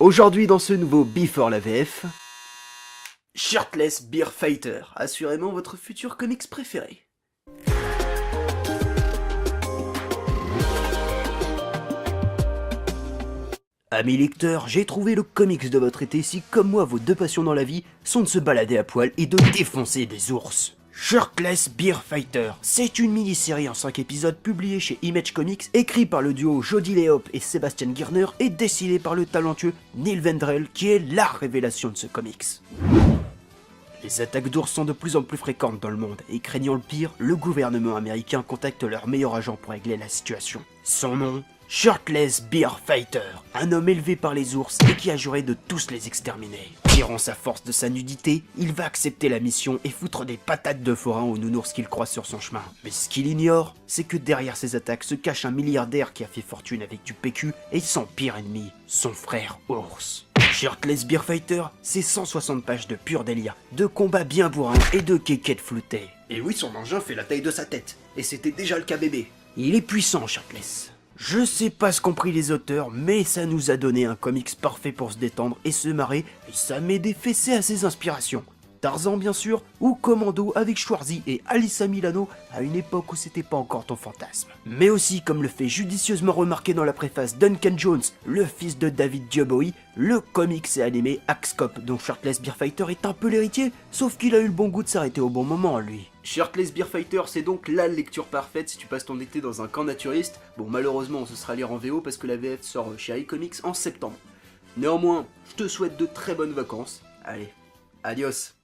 Aujourd'hui dans ce nouveau Before la VF, Shirtless Beer Fighter, assurément votre futur comics préféré. Amis lecteurs, j'ai trouvé le comics de votre été si, comme moi, vos deux passions dans la vie sont de se balader à poil et de défoncer des ours. Shirtless Beer Fighter, c'est une mini-série en 5 épisodes publiée chez Image Comics, écrit par le duo Jody Leop et Sebastian Girner et dessiné par le talentueux Neil Vendrell qui est la révélation de ce comics. Les attaques d'ours sont de plus en plus fréquentes dans le monde et craignant le pire, le gouvernement américain contacte leur meilleur agent pour régler la situation. Son nom, Shirtless Beer Fighter, un homme élevé par les ours et qui a juré de tous les exterminer. Tirant sa force de sa nudité, il va accepter la mission et foutre des patates de forain aux nounours qu'il croise sur son chemin. Mais ce qu'il ignore, c'est que derrière ces attaques se cache un milliardaire qui a fait fortune avec du PQ et son pire ennemi, son frère ours. Shirtless Beer Fighter, c'est 160 pages de pur délire, de combats bien bourrins et de kékettes floutées. Et oui, son engin fait la taille de sa tête, et c'était déjà le cas bébé. Il est puissant, Shirtless. Je sais pas ce qu'ont pris les auteurs, mais ça nous a donné un comics parfait pour se détendre et se marrer, et ça met des fessées à ses inspirations. Tarzan bien sûr, ou Commando avec Schwarzy et Alyssa Milano à une époque où c'était pas encore ton fantasme. Mais aussi, comme le fait judicieusement remarquer dans la préface Duncan Jones, le fils de David Dioboy, le comics et animé Axe Cop dont Shirtless Beer Fighter est un peu l'héritier, sauf qu'il a eu le bon goût de s'arrêter au bon moment lui. Shirtless Beer Fighter, c'est donc la lecture parfaite si tu passes ton été dans un camp naturiste. Bon, malheureusement, ce sera à lire en VO parce que la VF sort chez iComics en septembre. Néanmoins, je te souhaite de très bonnes vacances. Allez, adios.